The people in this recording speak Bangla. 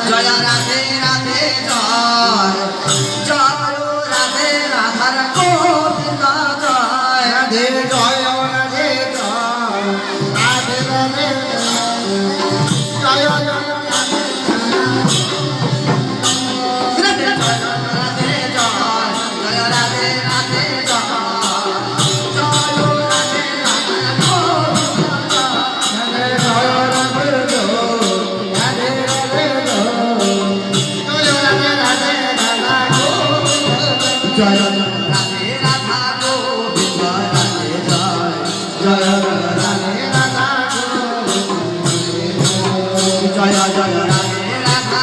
জয় রাধে রাধে জয় জয় রাধে রাধার গোবিন্দ জয় রাধে জয় রাধে জয় রাধে রাধে জয় জয় রাধে রাধা গোবিন্দ রাধে জয় জয় রাধে রাধা গোবিন্দ জয় জয় রাধে রাধা